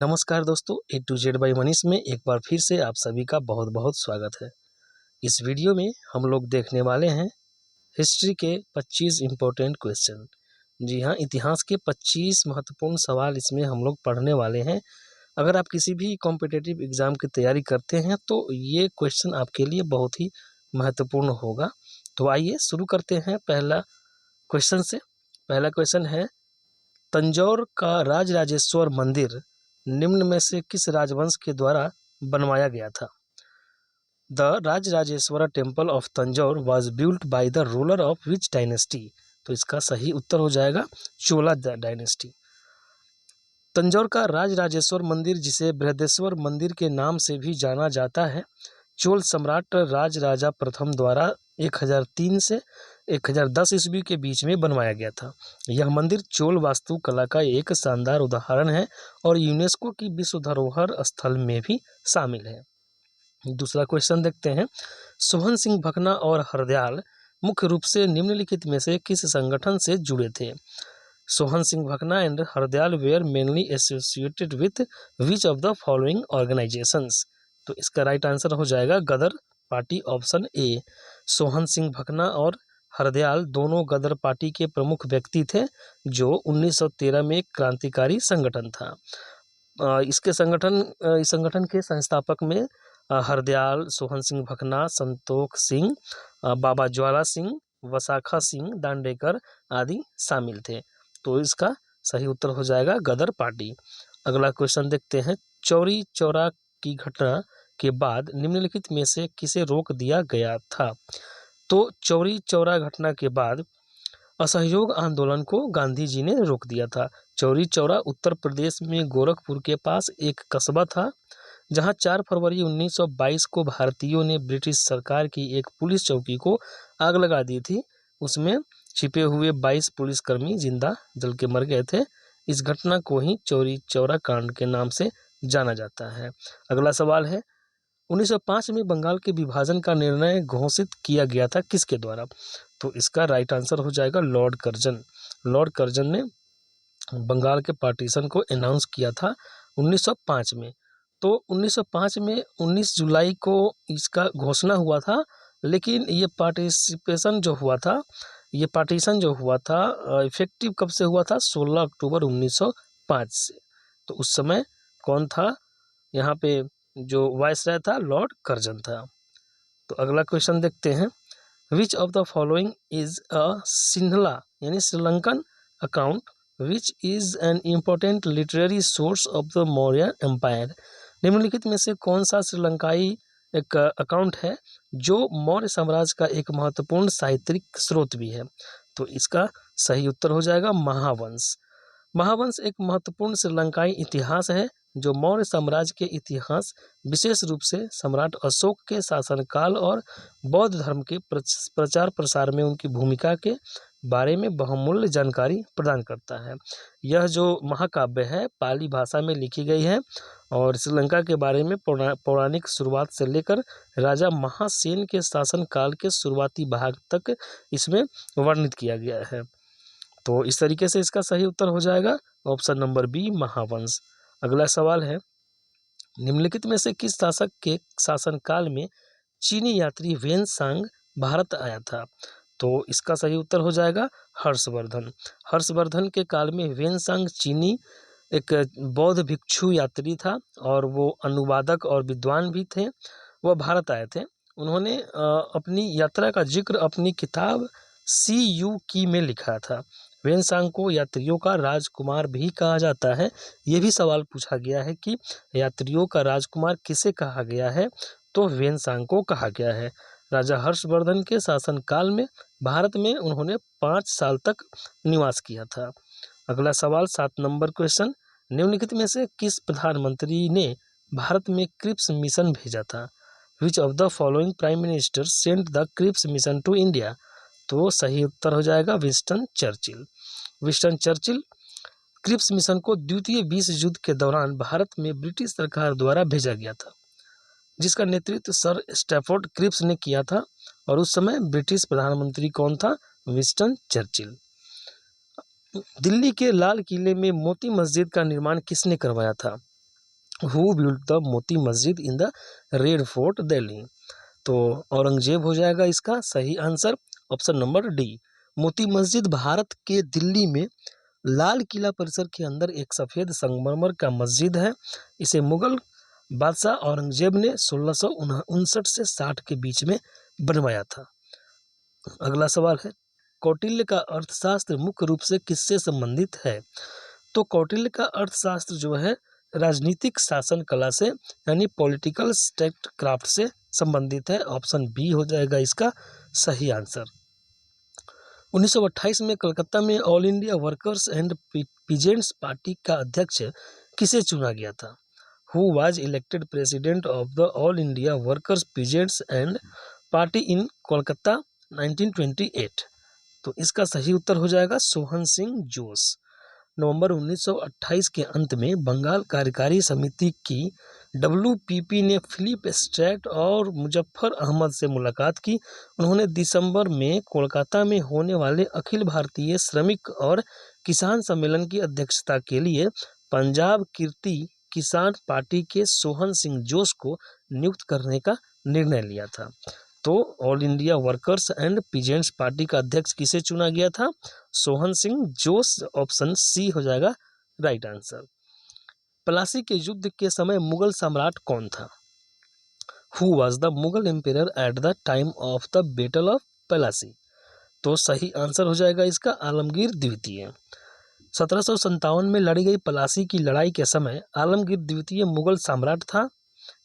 नमस्कार दोस्तों, ए to Z by Manish में एक बार फिर से आप सभी का बहुत बहुत स्वागत है। इस वीडियो में हम लोग देखने वाले हैं हिस्ट्री के 25 इम्पोर्टेंट क्वेश्चन। जी हाँ, इतिहास के 25 महत्वपूर्ण सवाल इसमें हम लोग पढ़ने वाले हैं। अगर आप किसी भी कॉम्पिटिटिव एग्ज़ाम की तैयारी करते हैं तो ये क्वेश्चन आपके लिए बहुत ही महत्वपूर्ण होगा। तो आइए शुरू करते हैं पहला क्वेश्चन से। पहला क्वेश्चन है, तंजौर का राजराजेश्वर मंदिर निम्न में से किस राजवंश के द्वारा बनवाया गया था? The Rajarajeshwara temple of Tanjore was built by the ruler of which dynasty? तो इसका सही उत्तर हो जाएगा चोला डायनेस्टी। तंजौर का राजराजेश्वर मंदिर, जिसे बृहदेश्वर मंदिर के नाम से भी जाना जाता है, चोल सम्राट राजराजा प्रथम द्वारा 1003 से 1010 ईस्वी के बीच में बनवाया गया था। यह मंदिर चोल वास्तुकला का एक शानदार उदाहरण है और यूनेस्को की विश्व धरोहर स्थल में भी शामिल है। दूसरा क्वेश्चन देखते हैं, सोहन सिंह भकना और हरदयाल मुख्य रूप से निम्नलिखित में से किस संगठन से जुड़े थे? Sohan Singh Bhakna and Hardayal were mainly associated with which of the following organisations? तो इसका राइट आंसर हो जाएगा Ghadar party, option A. Sohan Singh Bhakna और हरदयाल दोनों गदर पार्टी के प्रमुख व्यक्ति थे, जो 1913 में एक क्रांतिकारी संगठन था। इस संगठन के संस्थापक में हरदयाल, सोहन सिंह भकना, संतोख सिंह, बाबा ज्वाला सिंह, वसाखा सिंह दांडेकर आदि शामिल थे। तो इसका सही उत्तर हो जाएगा गदर पार्टी। अगला क्वेश्चन देखते हैं, चौरी चौरा की घटना के बाद निम्नलिखित में से किसे रोक दिया गया था? तो चौरी चौरा घटना के बाद असहयोग आंदोलन को गांधी जी ने रोक दिया था। चौरी चौरा उत्तर प्रदेश में गोरखपुर के पास एक कस्बा था, जहां 4 फरवरी 1922 को भारतीयों ने ब्रिटिश सरकार की एक पुलिस चौकी को आग लगा दी थी। उसमें छिपे हुए 22 पुलिसकर्मी जिंदा जल के मर गए थे। इस घटना को ही चौरी चौरा कांड के नाम से जाना जाता है। अगला सवाल है, 1905 में बंगाल के विभाजन का निर्णय घोषित किया गया था किसके द्वारा? तो इसका राइट आंसर हो जाएगा लॉर्ड कर्जन। लॉर्ड कर्जन ने बंगाल के पार्टीशन को अनाउंस किया था 1905 में। तो 1905 में 19 जुलाई को इसका घोषणा हुआ था, लेकिन ये पार्टीशन जो हुआ था इफेक्टिव कब से हुआ था? 16 अक्टूबर 1905 से। तो उस समय कौन था यहाँ पे? जो वायसराय था लॉर्ड कर्जन था। तो अगला क्वेश्चन देखते हैं, which of the following is a Sinhala यानी Sri Lankan account which is an important literary source of the Maurya empire? निम्नलिखित में से कौन सा श्रीलंकाई एक अकाउंट है जो मौर्य साम्राज्य का एक महत्वपूर्ण साहित्यिक स्रोत भी है? तो इसका सही उत्तर हो जाएगा महावंश। महावंश एक महत्वपूर्ण श्रीलंकाई इतिहास है जो मौर्य साम्राज्य के इतिहास, विशेष रूप से सम्राट अशोक के शासनकाल और बौद्ध धर्म के प्रचार प्रसार में उनकी भूमिका के बारे में बहुमूल्य जानकारी प्रदान करता है। यह जो महाकाव्य है पाली भाषा में लिखी गई है और श्रीलंका के बारे में पौराणिक शुरुआत से लेकर राजा महासेन के शासनकाल के शुरुआती भाग तक इसमें वर्णित किया गया है। तो इस तरीके से इसका सही उत्तर हो जाएगा ऑप्शन नंबर बी, महावंश। अगला सवाल है, निम्नलिखित में से किस शासक के शासनकाल में चीनी यात्री वेन-सांग भारत आया था? तो इसका सही उत्तर हो जाएगा हर्षवर्धन। हर्षवर्धन के काल में वेन-सांग चीनी एक बौद्ध भिक्षु यात्री था और वो अनुवादक और विद्वान भी थे। वह भारत आए थे। उन्होंने अपनी यात्रा का जिक्र अपनी किताब सी यू की में लिखा था। वेन-सांग को यात्रियों का राजकुमार भी कहा जाता है। ये भी सवाल पूछा गया है कि यात्रियों का राजकुमार किसे कहा गया है? तो वेन-सांग को कहा गया है। राजा हर्षवर्धन के शासनकाल में भारत में उन्होंने 5 साल तक निवास किया था। अगला सवाल 7 नंबर क्वेश्चन, निम्नलिखित में से किस प्रधानमंत्री ने भारत में क्रिप्स मिशन भेजा था? Which of the following prime minister sent the Cripps mission to India? तो सही उत्तर हो जाएगा Winston Churchill. Winston Churchill Cripps mission को द्वितीय विश्व युद्ध के दौरान भारत में ब्रिटिश सरकार द्वारा भेजा गया था, जिसका नेतृत्व सर स्टैफोर्ड क्रिप्स ने किया था और उस समय ब्रिटिश प्रधानमंत्री कौन था? Winston Churchill. दिल्ली के लाल किले में मोती मस्जिद का निर्माण किसने करवाया था? Who built the Moti Masjid in the red fort Delhi. तो औरंगजेब हो जाएगा इसका सही answer, option number D. Moti Masjid Bharat के दिल्ली में लाल किला परिसर के अंदर एक सफ़ेद संगमरमर का मस्जिद है। इसे मुगल बादशाह औरंगजेब ने 1659 से 60 के बीच में बनवाया था। अगला सवाल है, कौटिल्य का अर्थशास्त्र मुख्य रूप से किससे संबंधित है? तो कौटिल्य का अर्थशास्त्र जो है राजनीतिक शासन कला से यानी पॉलिटिकल स्टेटक्राफ्ट से संबंधित है। ऑप्शन बी हो जाएगा इसका सही आंसर। 1928 में कलकत्ता में all India workers and peasants party का अध्यक्ष किसे चुना गया था? Who was elected president of the all India workers peasants and party इन कोलकाता 1928? तो इसका सही उत्तर हो जाएगा सोहन सिंह जोश। नवंबर 1928 के अंत में बंगाल कार्यकारी समिति की WPP ने फिलिप स्ट्रैट और मुजफ्फर अहमद से मुलाकात की। उन्होंने दिसंबर में कोलकाता में होने वाले अखिल भारतीय श्रमिक और किसान सम्मेलन की अध्यक्षता के लिए पंजाब कीर्ति किसान पार्टी के सोहन सिंह जोश को नियुक्त करने का निर्णय लिया था। तो all India workers and peasants party का अध्यक्ष किसे चुना गया था? सोहन सिंह जोश। ऑप्शन सी हो जाएगा राइट आंसर। प्लासी के युद्ध के समय मुगल सम्राट कौन था? Who was the Mughal emperor at the time of the battle of Plassey? तो सही आंसर हो जाएगा इसका आलमगीर द्वितीय। 1757 में लड़ी गई प्लासी की लड़ाई के समय आलमगीर द्वितीय मुगल सम्राट था।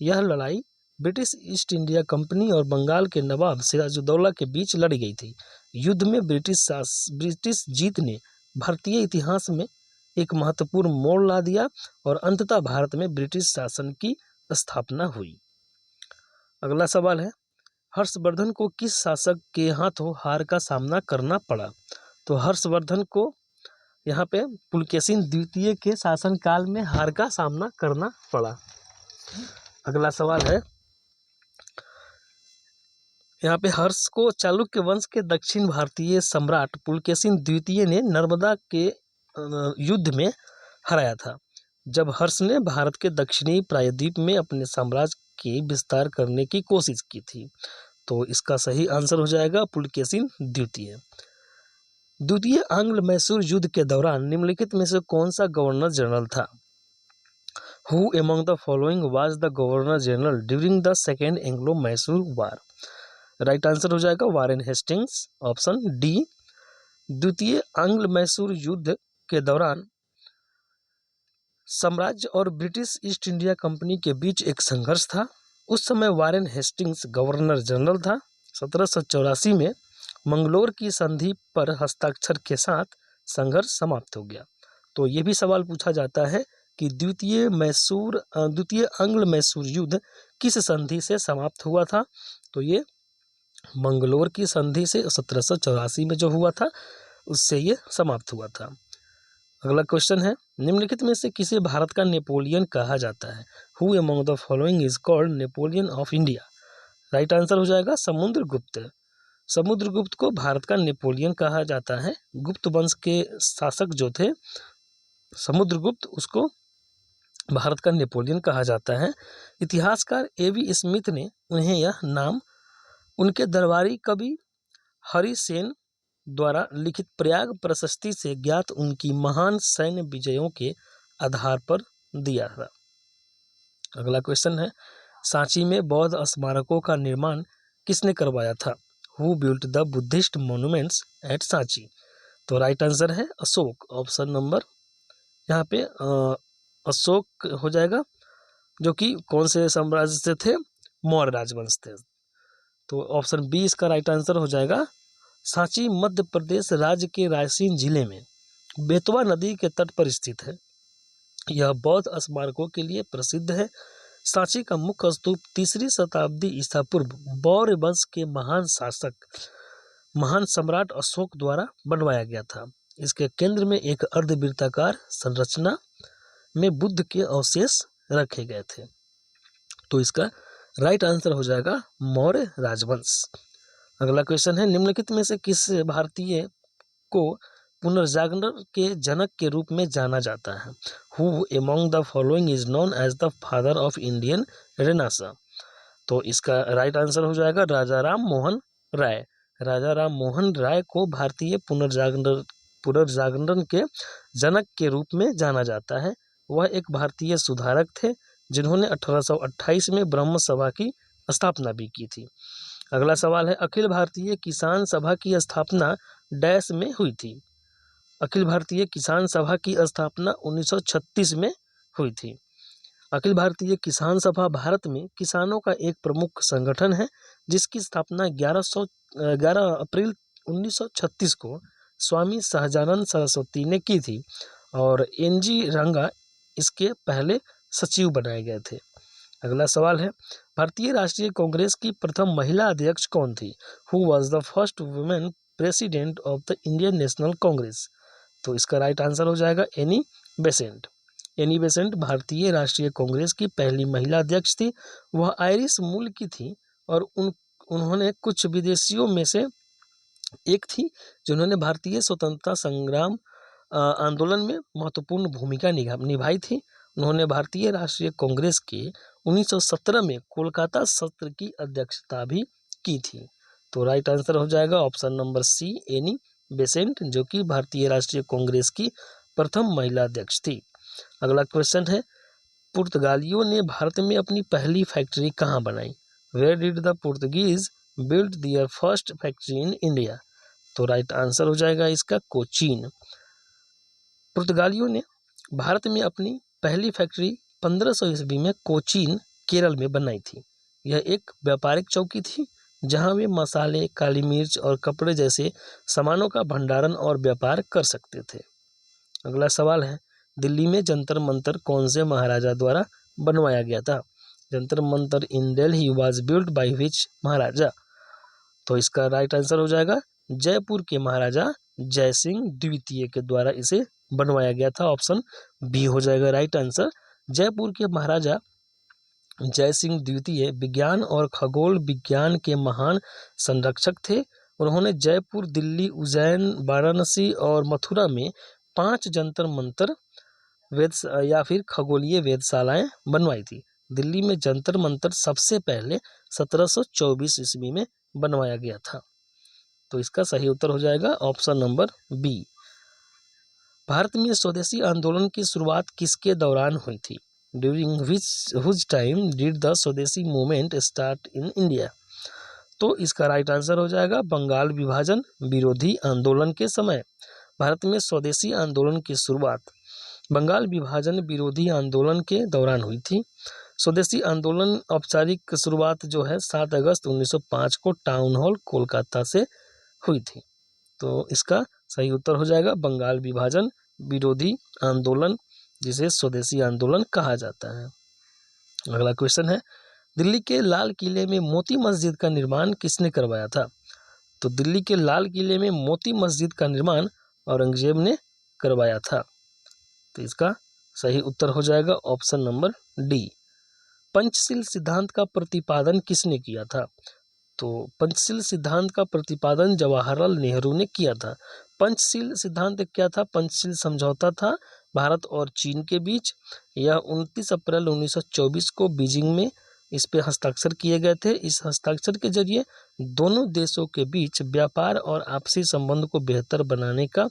यह लड़ाई ब्रिटिश ईस्ट इंडिया कंपनी और बंगाल के नवाब सिराजुद्दौला के बीच लड़ी गई थी। युद्ध में ब्रिटिश जीत ने भारतीय इतिहास में एक महत्वपूर्ण मोड़ ला दिया और अंततः भारत में ब्रिटिश शासन की स्थापना हुई। अगला सवाल है, हर्षवर्धन को किस शासक के हाथों हार का सामना करना पड़ा? तो हर्षवर्धन को यहाँ पे पुलकेशिन द्वितीय के शासनकाल में हार का सामना करना पड़ा। अगला सवाल है, यहाँ पे हर्ष को चालुक्य वंश के दक्षिण भारतीय सम्राट पुलकेशिन द्वितीय ने नर्मदा के युद्ध में हराया था, जब हर्ष ने भारत के दक्षिणी प्रायद्वीप में अपने साम्राज्य के विस्तार करने की कोशिश की थी। तो इसका सही आंसर हो जाएगा पुलकेशिन द्वितीय। द्वितीय आंग्ल मैसूर युद्ध के दौरान निम्नलिखित में से कौन सा गवर्नर जनरल था? Who among the following was the governor general during the second Anglo Mysore war? Right answer हो जाएगा वारेन हेस्टिंग्स। Option D. द्वितीय आंग्ल मैसूर युद्ध के दौरान साम्राज्य और ब्रिटिश ईस्ट इंडिया कंपनी के बीच एक संघर्ष था। उस समय वारेन हेस्टिंग्स गवर्नर जनरल था। 1784 में मंगलोर की संधि पर हस्ताक्षर के साथ संघर्ष समाप्त हो गया। तो ये भी सवाल पूछा जाता है कि द्वितीय आंग्ल मैसूर युद्ध किस संधि से समाप्त हुआ था? तो ये मंगलोर की संधि से 1784 में जो हुआ था उससे ये समाप्त हुआ था। अगला क्वेश्चन है, निम्नलिखित में से किसे भारत का नेपोलियन कहा जाता है? Who among the following is called Napoleon of India? Right answer हो जाएगा समुद्रगुप्त। समुद्रगुप्त को भारत का नेपोलियन कहा जाता है। गुप्त वंश के शासक जो थे समुद्रगुप्त, उसको भारत का नेपोलियन कहा जाता है। इतिहासकार A.V. स्मिथ ने उन्हें यह नाम उनके दरबारी कवि हरि सेन द्वारा लिखित प्रयाग प्रशस्ति से ज्ञात उनकी महान सैन्य विजयों के आधार पर दिया था। अगला क्वेश्चन है, सांची में बौद्ध स्मारकों का निर्माण किसने करवाया था? Who built the Buddhist monuments at Sanchi? तो राइट आंसर है अशोक। ऑप्शन नंबर यहाँ पे अशोक हो जाएगा, जो कि कौन से साम्राज्य से थे? मौर्य राजवंश थे। तो ऑप्शन बी इसका राइट आंसर हो जाएगा। सांची मध्य प्रदेश राज्य के रायसेन जिले में बेतवा नदी के तट पर स्थित है। यह बौद्ध स्मारकों के लिए प्रसिद्ध है। सांची का मुख्य स्तूप 3री शताब्दी ईसा पूर्व मौर्य वंश के महान सम्राट अशोक द्वारा बनवाया गया था। इसके केंद्र में एक अर्धवृत्ताकार संरचना में बुद्ध के अवशेष रखे गए थे। तो इसका राइट आंसर हो जाएगा मौर्य राजवंश। अगला क्वेश्चन है, निम्नलिखित में से किस भारतीय को पुनर्जागरण के जनक के रूप में जाना जाता है? Who among the following is known as the father of Indian renaissance? तो इसका राइट आंसर हो जाएगा राजा राम मोहन राय। राजा राम मोहन राय को भारतीय पुनर्जागरण के जनक के रूप में जाना जाता है। वह एक भारतीय सुधारक थे जिन्होंने 1828 में ब्रह्म सभा की स्थापना भी की थी। अगला सवाल है, अखिल भारतीय किसान सभा की स्थापना डैश में हुई थी? अखिल भारतीय किसान सभा की स्थापना 1936 में हुई थी। अखिल भारतीय किसान सभा भारत में किसानों का एक प्रमुख संगठन है जिसकी स्थापना 11 अप्रैल 1936 को स्वामी सहजानंद सरस्वती ने की थी और एनजी रंगा इसके पहले सचिव बनाए गए थे। अगला सवाल है, भारतीय राष्ट्रीय कांग्रेस की प्रथम महिला अध्यक्ष कौन थी? Who was the first women president of the Indian national Congress? तो इसका राइट आंसर हो जाएगा एनी बेसेंट। एनी बेसेंट भारतीय राष्ट्रीय कांग्रेस की पहली महिला अध्यक्ष थी। वह आयरिश मूल की थी और उन्होंने कुछ विदेशियों में से एक थी जिन्होंने भारतीय स्वतंत्रता संग्राम आंदोलन में महत्वपूर्ण भूमिका निभाई थी। उन्होंने भारतीय राष्ट्रीय कांग्रेस के 1917 में कोलकाता सत्र की अध्यक्षता भी की थी। तो राइट आंसर हो जाएगा option number see Annie Besant, जो कि भारतीय राष्ट्रीय कांग्रेस की प्रथम महिला अध्यक्ष थी। अगला क्वेश्चन है, पुर्तगालियों ने भारत में अपनी पहली फैक्ट्री कहाँ बनाई? Where did the Portuguese build their first factory in India? तो राइट आंसर हो जाएगा इसका कोचीन। पुर्तगालियों ने भारत में अपनी पहली फैक्ट्री 1500 ईस्वी में कोचीन केरल में बनाई थी। यह एक व्यापारिक चौकी थी जहां वे मसाले, काली मिर्च और कपड़े जैसे सामानों का भंडारण और व्यापार कर सकते थे। अगला सवाल है, दिल्ली में जंतर मंतर कौन से महाराजा द्वारा बनवाया गया था? Jantar Mantar in Delhi was built by which maharaja? तो इसका राइट आंसर हो जाएगा जयपुर के महाराजा जय सिंह द्वितीय के द्वारा इसे बनवाया गया था। ऑप्शन बी हो जाएगा राइट आंसर। जयपुर के महाराजा जय सिंह द्वितीय विज्ञान और खगोल विज्ञान के महान संरक्षक थे। उन्होंने जयपुर, दिल्ली, उज्जैन, वाराणसी और मथुरा में 5 जंतर मंतर या फिर खगोलीय वेधशालाएं बनवाई थी। दिल्ली में जंतर मंतर सबसे पहले 1724 ईस्वी में बनवाया गया था। तो इसका सही उत्तर हो जाएगा ऑप्शन नंबर बी। भारत में स्वदेशी आंदोलन की शुरुआत किसके दौरान हुई थी? During which time did the स्वदेशी मूवमेंट स्टार्ट इन इंडिया? तो इसका राइट आंसर हो जाएगा बंगाल विभाजन विरोधी आंदोलन के समय। भारत में स्वदेशी आंदोलन की शुरुआत बंगाल विभाजन विरोधी आंदोलन के दौरान हुई थी। स्वदेशी आंदोलन औपचारिक शुरुआत जो है 7 अगस्त 1905 को टाउन हॉल कोलकाता से हुई थी। तो इसका सही उत्तर हो जाएगा बंगाल विभाजन विरोधी आंदोलन, जिसे स्वदेशी आंदोलन कहा जाता है। अगला क्वेश्चन है, दिल्ली के लाल किले में मोती मस्जिद का निर्माण किसने करवाया था? तो दिल्ली के लाल किले में मोती मस्जिद का निर्माण औरंगजेब ने करवाया था। तो इसका सही उत्तर हो जाएगा ऑप्शन नंबर डी। पंचशील सिद्धांत का प्रतिपादन किसने किया था? तो पंचशील सिद्धांत का प्रतिपादन जवाहरलाल नेहरू ने किया था। पंचशील सिद्धांत क्या था? पंचशील समझौता था भारत और चीन के बीच। यह 29 अप्रैल 1924 को बीजिंग में इस पे हस्ताक्षर किए गए थे। इस हस्ताक्षर के जरिए दोनों देशों के बीच व्यापार और आपसी संबंध को बेहतर बनाने का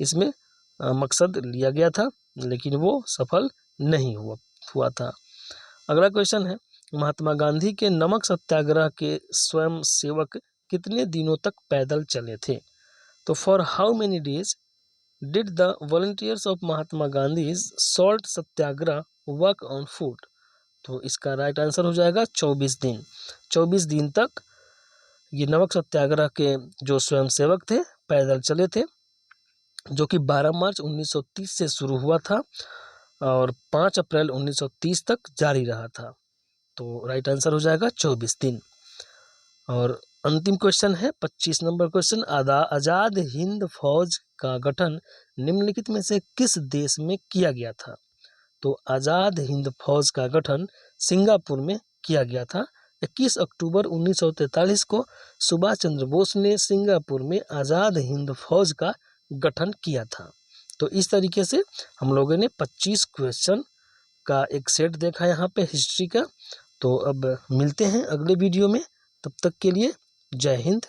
इसमें मकसद लिया गया था, लेकिन वो सफल नहीं हुआ था। अगला क्वेश्चन है, महात्मा गांधी के नमक सत्याग्रह के स्वयं सेवक कितने दिनों तक पैदल चले थे? तो for how many days did the volunteers of Mahatma Gandhi salt Satyagraha work on foot? तो इसका राइट आंसर हो जाएगा 24 दिन। 24 दिन तक ये नमक सत्याग्रह के जो स्वयं सेवक थे पैदल चले थे, जो कि 12 मार्च 1930 से शुरू हुआ था और 5 अप्रैल 1930 तक जारी रहा था। तो राइट आंसर हो जाएगा 24 दिन। और अंतिम क्वेश्चन है 25 नंबर क्वेश्चन, आजाद हिंद फौज का गठन निम्नलिखित में से किस देश में किया गया था? तो आजाद हिंद फौज का गठन सिंगापुर में किया गया था। 21 अक्टूबर 1943 को सुभाष चंद्र बोस ने सिंगापुर में आजाद हिंद फौज का गठन किया था। तो इस तरीके से हम लोगों ने 25 क्वेश्चन का एक सेट देखा यहाँ पे हिस्ट्री का। तो अब मिलते हैं अगले वीडियो में, तब तक के लिए जय हिंद,